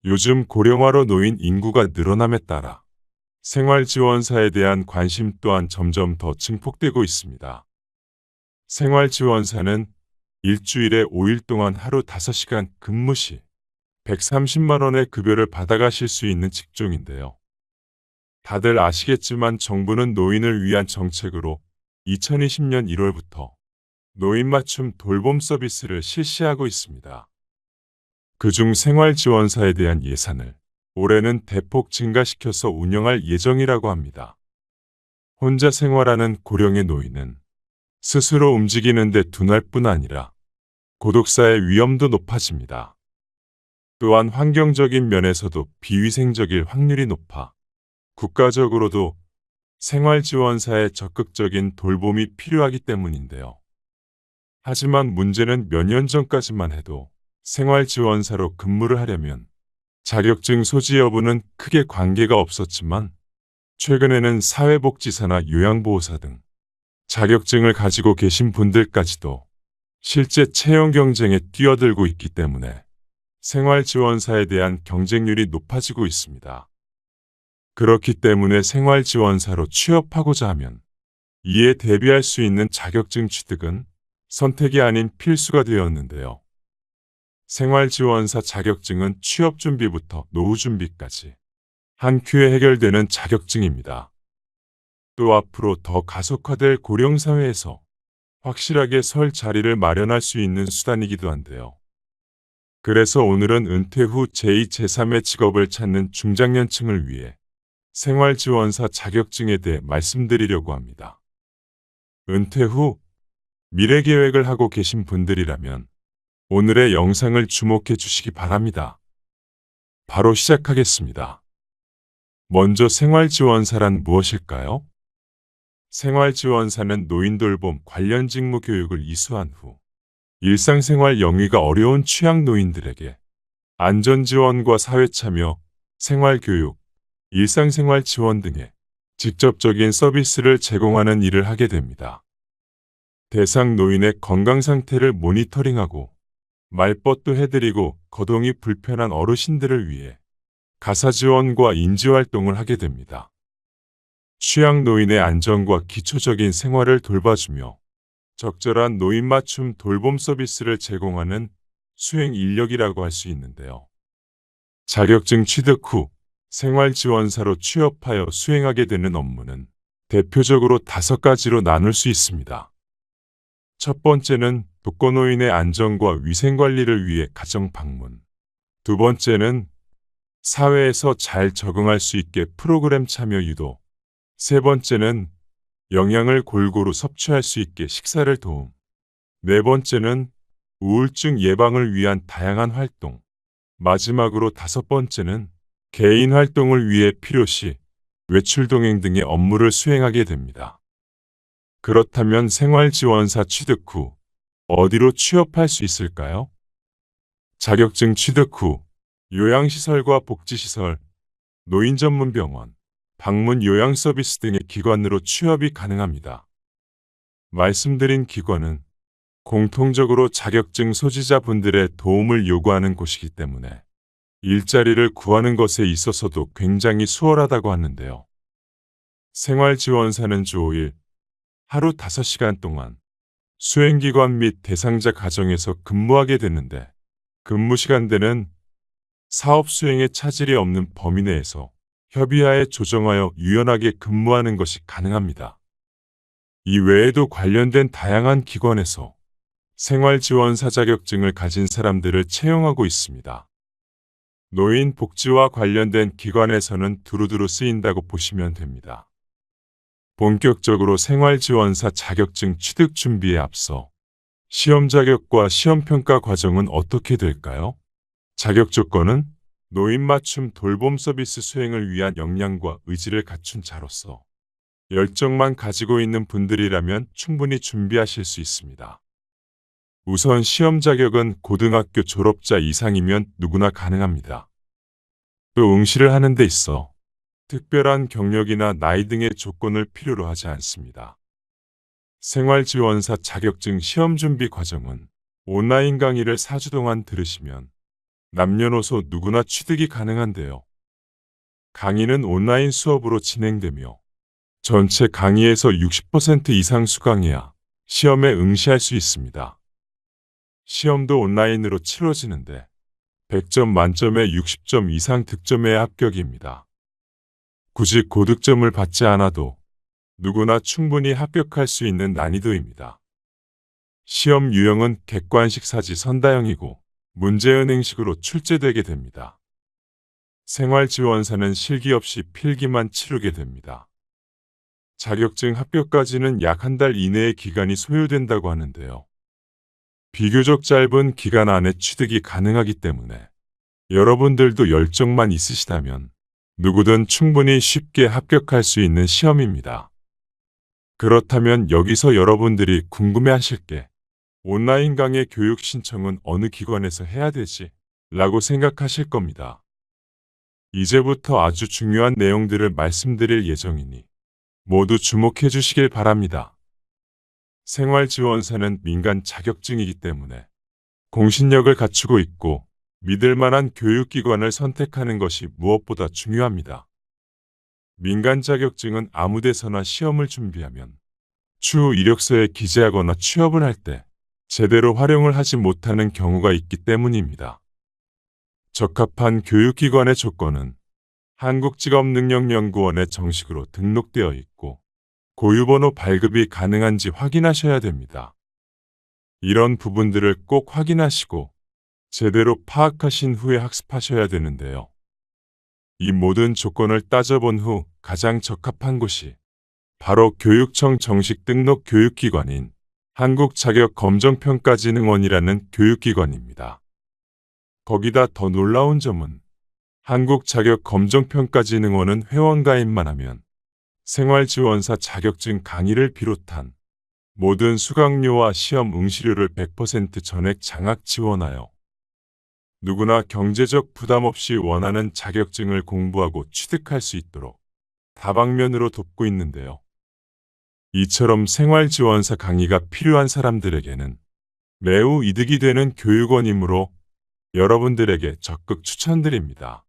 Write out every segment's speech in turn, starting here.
요즘 고령화로 노인 인구가 늘어남에 따라 생활지원사에 대한 관심 또한 점점 더 증폭되고 있습니다. 생활지원사는 일주일에 5일 동안 하루 5시간 근무 시 130만 원의 급여를 받아가실 수 있는 직종인데요. 다들 아시겠지만 정부는 노인을 위한 정책으로 2020년 1월부터 노인 맞춤 돌봄 서비스를 실시하고 있습니다. 그중 생활지원사에 대한 예산을 올해는 대폭 증가시켜서 운영할 예정이라고 합니다. 혼자 생활하는 고령의 노인은 스스로 움직이는 데 둔할 뿐 아니라 고독사의 위험도 높아집니다. 또한 환경적인 면에서도 비위생적일 확률이 높아 국가적으로도 생활지원사의 적극적인 돌봄이 필요하기 때문인데요. 하지만 문제는 몇 년 전까지만 해도 생활지원사로 근무를 하려면 자격증 소지 여부는 크게 관계가 없었지만 최근에는 사회복지사나 요양보호사 등 자격증을 가지고 계신 분들까지도 실제 채용 경쟁에 뛰어들고 있기 때문에 생활지원사에 대한 경쟁률이 높아지고 있습니다. 그렇기 때문에 생활지원사로 취업하고자 하면 이에 대비할 수 있는 자격증 취득은 선택이 아닌 필수가 되었는데요. 생활지원사 자격증은 취업 준비부터 노후 준비까지 한 큐에 해결되는 자격증입니다. 또 앞으로 더 가속화될 고령사회에서 확실하게 설 자리를 마련할 수 있는 수단이기도 한데요. 그래서 오늘은 은퇴 후 제2, 제3의 직업을 찾는 중장년층을 위해 생활지원사 자격증에 대해 말씀드리려고 합니다. 은퇴 후 미래 계획을 하고 계신 분들이라면 오늘의 영상을 주목해 주시기 바랍니다. 바로 시작하겠습니다. 먼저 생활지원사란 무엇일까요? 생활지원사는 노인돌봄 관련 직무 교육을 이수한 후 일상생활 영위가 어려운 취약 노인들에게 안전지원과 사회참여, 생활교육, 일상생활 지원 등의 직접적인 서비스를 제공하는 일을 하게 됩니다. 대상 노인의 건강 상태를 모니터링하고 말벗도 해드리고 거동이 불편한 어르신들을 위해 가사 지원과 인지 활동을 하게 됩니다. 취약 노인의 안전과 기초적인 생활을 돌봐주며 적절한 노인 맞춤 돌봄 서비스를 제공하는 수행 인력이라고 할 수 있는데요. 자격증 취득 후 생활지원사로 취업하여 수행하게 되는 업무는 대표적으로 5가지로 나눌 수 있습니다. 첫 번째는 독거노인의 안전과 위생관리를 위해 가정 방문. 두 번째는 사회에서 잘 적응할 수 있게 프로그램 참여 유도. 세 번째는 영양을 골고루 섭취할 수 있게 식사를 도움. 네 번째는 우울증 예방을 위한 다양한 활동. 마지막으로 5번째는 개인 활동을 위해 필요시 외출 동행 등의 업무를 수행하게 됩니다. 그렇다면 생활지원사 취득 후 어디로 취업할 수 있을까요? 자격증 취득 후 요양시설과 복지시설, 노인전문병원, 방문 요양 서비스 등의 기관으로 취업이 가능합니다. 말씀드린 기관은 공통적으로 자격증 소지자분들의 도움을 요구하는 곳이기 때문에 일자리를 구하는 것에 있어서도 굉장히 수월하다고 하는데요. 생활지원사는 주 5일, 하루 5시간 동안 수행기관 및 대상자 가정에서 근무하게 되는데 근무 시간대는 사업 수행에 차질이 없는 범위 내에서 협의하에 조정하여 유연하게 근무하는 것이 가능합니다. 이 외에도 관련된 다양한 기관에서 생활지원사 자격증을 가진 사람들을 채용하고 있습니다. 노인 복지와 관련된 기관에서는 두루두루 쓰인다고 보시면 됩니다. 본격적으로 생활지원사 자격증 취득 준비에 앞서 시험 자격과 시험 평가 과정은 어떻게 될까요? 자격 조건은 노인 맞춤 돌봄 서비스 수행을 위한 역량과 의지를 갖춘 자로서 열정만 가지고 있는 분들이라면 충분히 준비하실 수 있습니다. 우선 시험 자격은 고등학교 졸업자 이상이면 누구나 가능합니다. 또 응시를 하는 데 있어 특별한 경력이나 나이 등의 조건을 필요로 하지 않습니다. 생활지원사 자격증 시험 준비 과정은 온라인 강의를 4주 동안 들으시면 남녀노소 누구나 취득이 가능한데요. 강의는 온라인 수업으로 진행되며 전체 강의에서 60% 이상 수강해야 시험에 응시할 수 있습니다. 시험도 온라인으로 치러지는데 100점 만점에 60점 이상 득점해야 합격입니다. 굳이 고득점을 받지 않아도 누구나 충분히 합격할 수 있는 난이도입니다. 시험 유형은 객관식 사지 선다형이고 문제은행식으로 출제되게 됩니다. 생활지원사는 실기 없이 필기만 치르게 됩니다. 자격증 합격까지는 약 한 달 이내의 기간이 소요된다고 하는데요. 비교적 짧은 기간 안에 취득이 가능하기 때문에 여러분들도 열정만 있으시다면 누구든 충분히 쉽게 합격할 수 있는 시험입니다. 그렇다면 여기서 여러분들이 궁금해하실 게 온라인 강의 교육 신청은 어느 기관에서 해야 되지? 라고 생각하실 겁니다. 이제부터 아주 중요한 내용들을 말씀드릴 예정이니 모두 주목해 주시길 바랍니다. 생활지원사는 민간 자격증이기 때문에 공신력을 갖추고 있고 믿을 만한 교육기관을 선택하는 것이 무엇보다 중요합니다. 민간 자격증은 아무 데서나 시험을 준비하면 추후 이력서에 기재하거나 취업을 할 때 제대로 활용을 하지 못하는 경우가 있기 때문입니다. 적합한 교육기관의 조건은 한국직업능력연구원에 정식으로 등록되어 있고 고유번호 발급이 가능한지 확인하셔야 됩니다. 이런 부분들을 꼭 확인하시고 제대로 파악하신 후에 학습하셔야 되는데요. 이 모든 조건을 따져본 후 가장 적합한 곳이 바로 교육청 정식 등록 교육기관인 한국자격검정평가진흥원이라는 교육기관입니다. 거기다 더 놀라운 점은 한국자격검정평가진흥원은 회원가입만 하면 생활지원사 자격증 강의를 비롯한 모든 수강료와 시험 응시료를 100% 전액 장학 지원하여 누구나 경제적 부담 없이 원하는 자격증을 공부하고 취득할 수 있도록 다방면으로 돕고 있는데요. 이처럼 생활지원사 강의가 필요한 사람들에게는 매우 이득이 되는 교육원이므로 여러분들에게 적극 추천드립니다.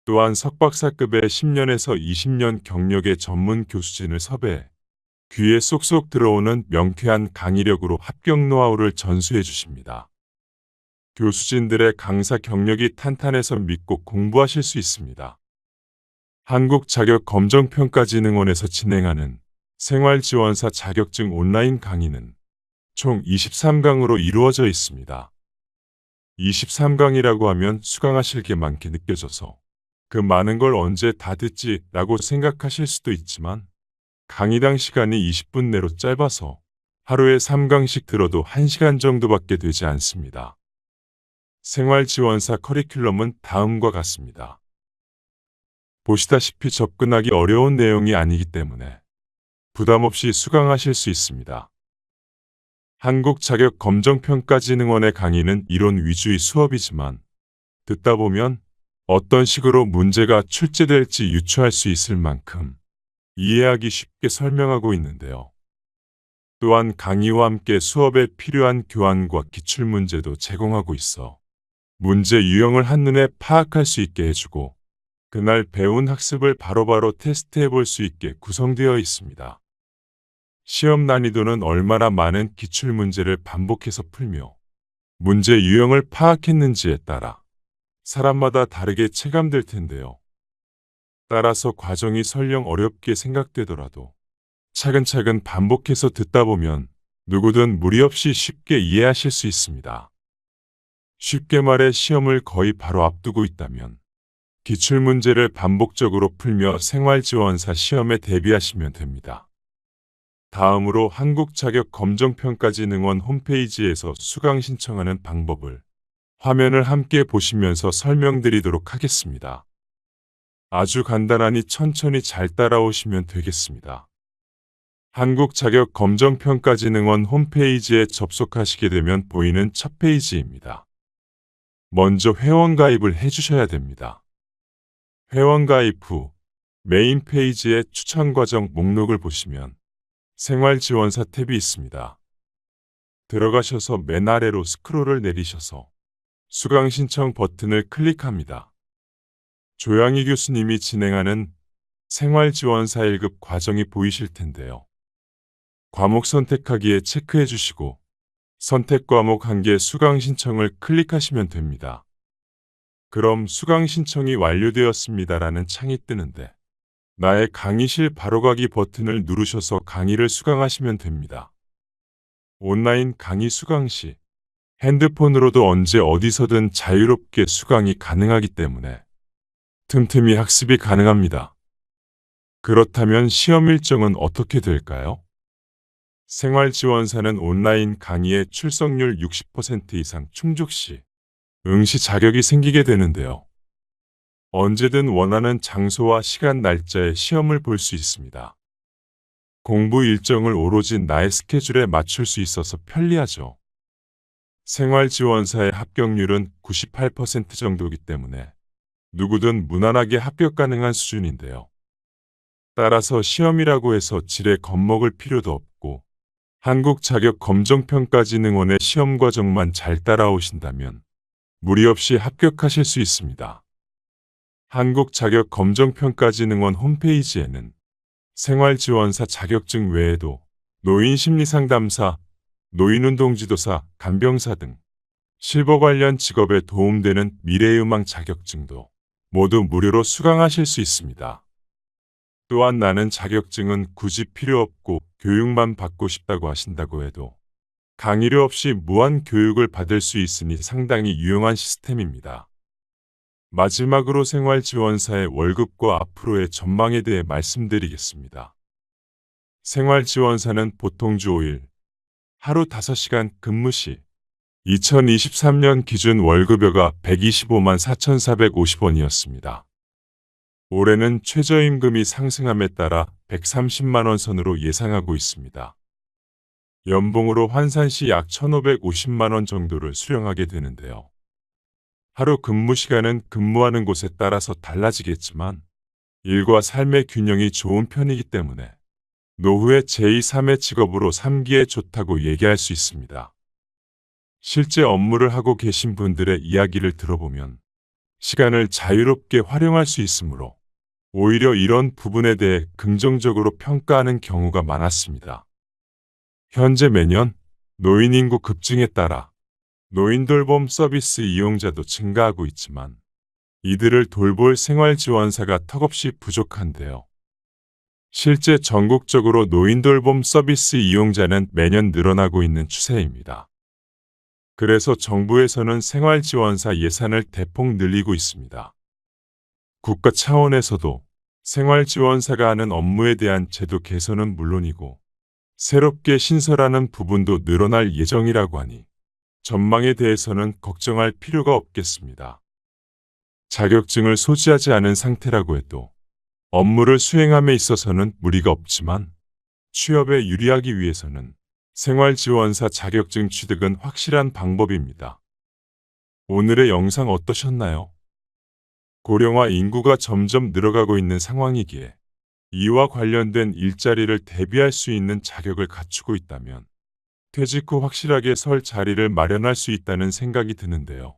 또한 석박사급의 10년에서 20년 경력의 전문 교수진을 섭외해 귀에 쏙쏙 들어오는 명쾌한 강의력으로 합격 노하우를 전수해 주십니다. 교수진들의 강사 경력이 탄탄해서 믿고 공부하실 수 있습니다. 한국자격검정평가진흥원에서 진행하는 생활지원사 자격증 온라인 강의는 총 23강으로 이루어져 있습니다. 23강이라고 하면 수강하실 게 많게 느껴져서 그 많은 걸 언제 다 듣지? 라고 생각하실 수도 있지만 강의당 시간이 20분 내로 짧아서 하루에 3강씩 들어도 1시간 정도밖에 되지 않습니다. 생활지원사 커리큘럼은 다음과 같습니다. 보시다시피 접근하기 어려운 내용이 아니기 때문에 부담 없이 수강하실 수 있습니다. 한국자격검정평가진흥원의 강의는 이론 위주의 수업이지만 듣다 보면 어떤 식으로 문제가 출제될지 유추할 수 있을 만큼 이해하기 쉽게 설명하고 있는데요. 또한 강의와 함께 수업에 필요한 교환과 기출문제도 제공하고 있어 문제 유형을 한눈에 파악할 수 있게 해주고 그날 배운 학습을 바로바로 테스트해 볼 수 있게 구성되어 있습니다. 시험 난이도는 얼마나 많은 기출문제를 반복해서 풀며 문제 유형을 파악했는지에 따라 사람마다 다르게 체감될 텐데요. 따라서 과정이 설령 어렵게 생각되더라도 차근차근 반복해서 듣다 보면 누구든 무리 없이 쉽게 이해하실 수 있습니다. 쉽게 말해 시험을 거의 바로 앞두고 있다면 기출문제를 반복적으로 풀며 생활지원사 시험에 대비하시면 됩니다. 다음으로 한국자격검정평가진흥원 홈페이지에서 수강 신청하는 방법을 화면을 함께 보시면서 설명드리도록 하겠습니다. 아주 간단하니 천천히 잘 따라오시면 되겠습니다. 한국자격검정평가진흥원 홈페이지에 접속하시게 되면 보이는 첫 페이지입니다. 먼저 회원가입을 해주셔야 됩니다. 회원가입 후 메인 페이지의 추천과정 목록을 보시면 생활지원사 탭이 있습니다. 들어가셔서 맨 아래로 스크롤을 내리셔서 수강 신청 버튼을 클릭합니다. 조양희 교수님이 진행하는 생활지원사 1급 과정이 보이실 텐데요. 과목 선택하기에 체크해 주시고 선택 과목 1개 수강 신청을 클릭하시면 됩니다. 그럼 수강 신청이 완료되었습니다라는 창이 뜨는데 나의 강의실 바로가기 버튼을 누르셔서 강의를 수강하시면 됩니다. 온라인 강의 수강 시 핸드폰으로도 언제 어디서든 자유롭게 수강이 가능하기 때문에 틈틈이 학습이 가능합니다. 그렇다면 시험 일정은 어떻게 될까요? 생활지원사는 온라인 강의에 출석률 60% 이상 충족 시 응시 자격이 생기게 되는데요. 언제든 원하는 장소와 시간 날짜에 시험을 볼 수 있습니다. 공부 일정을 오로지 나의 스케줄에 맞출 수 있어서 편리하죠. 생활지원사의 합격률은 98% 정도이기 때문에 누구든 무난하게 합격 가능한 수준인데요. 따라서 시험이라고 해서 지레 겁먹을 필요도 없고 한국자격검정평가진흥원의 시험 과정만 잘 따라오신다면 무리 없이 합격하실 수 있습니다. 한국자격검정평가진흥원 홈페이지에는 생활지원사 자격증 외에도 노인심리상담사, 노인운동지도사, 간병사 등 실버 관련 직업에 도움되는 미래의망 자격증도 모두 무료로 수강하실 수 있습니다. 또한 나는 자격증은 굳이 필요 없고 교육만 받고 싶다고 하신다고 해도 강의료 없이 무한 교육을 받을 수 있으니 상당히 유용한 시스템입니다. 마지막으로 생활지원사의 월급과 앞으로의 전망에 대해 말씀드리겠습니다. 생활지원사는 보통 주 5일, 하루 5시간 근무 시 2023년 기준 월급여가 125만 4,450원이었습니다. 올해는 최저임금이 상승함에 따라 130만 원 선으로 예상하고 있습니다. 연봉으로 환산 시 약 1,550만 원 정도를 수령하게 되는데요. 하루 근무 시간은 근무하는 곳에 따라서 달라지겠지만 일과 삶의 균형이 좋은 편이기 때문에 노후의 제2, 3의 직업으로 삼기에 좋다고 얘기할 수 있습니다. 실제 업무를 하고 계신 분들의 이야기를 들어보면 시간을 자유롭게 활용할 수 있으므로 오히려 이런 부분에 대해 긍정적으로 평가하는 경우가 많았습니다. 현재 매년 노인 인구 급증에 따라 노인돌봄 서비스 이용자도 증가하고 있지만 이들을 돌볼 생활지원사가 턱없이 부족한데요. 실제 전국적으로 노인돌봄 서비스 이용자는 매년 늘어나고 있는 추세입니다. 그래서 정부에서는 생활지원사 예산을 대폭 늘리고 있습니다. 국가 차원에서도 생활지원사가 하는 업무에 대한 제도 개선은 물론이고 새롭게 신설하는 부분도 늘어날 예정이라고 하니 전망에 대해서는 걱정할 필요가 없겠습니다. 자격증을 소지하지 않은 상태라고 해도 업무를 수행함에 있어서는 무리가 없지만 취업에 유리하기 위해서는 생활지원사 자격증 취득은 확실한 방법입니다. 오늘의 영상 어떠셨나요? 고령화 인구가 점점 늘어가고 있는 상황이기에 이와 관련된 일자리를 대비할 수 있는 자격을 갖추고 있다면 퇴직 후 확실하게 설 자리를 마련할 수 있다는 생각이 드는데요.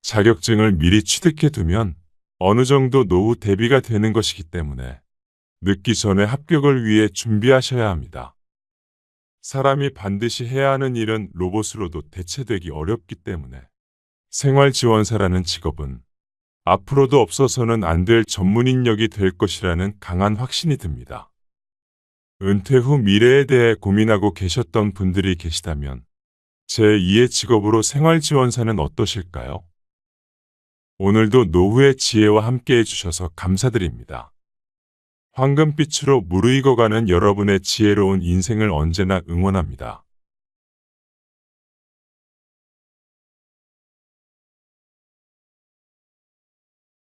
자격증을 미리 취득해 두면 어느 정도 노후 대비가 되는 것이기 때문에 늦기 전에 합격을 위해 준비하셔야 합니다. 사람이 반드시 해야 하는 일은 로봇으로도 대체되기 어렵기 때문에 생활지원사라는 직업은 앞으로도 없어서는 안 될 전문 인력이 될 것이라는 강한 확신이 듭니다. 은퇴 후 미래에 대해 고민하고 계셨던 분들이 계시다면 제2의 직업으로 생활지원사는 어떠실까요? 오늘도 노후의 지혜와 함께 해주셔서 감사드립니다. 황금빛으로 무르익어가는 여러분의 지혜로운 인생을 언제나 응원합니다.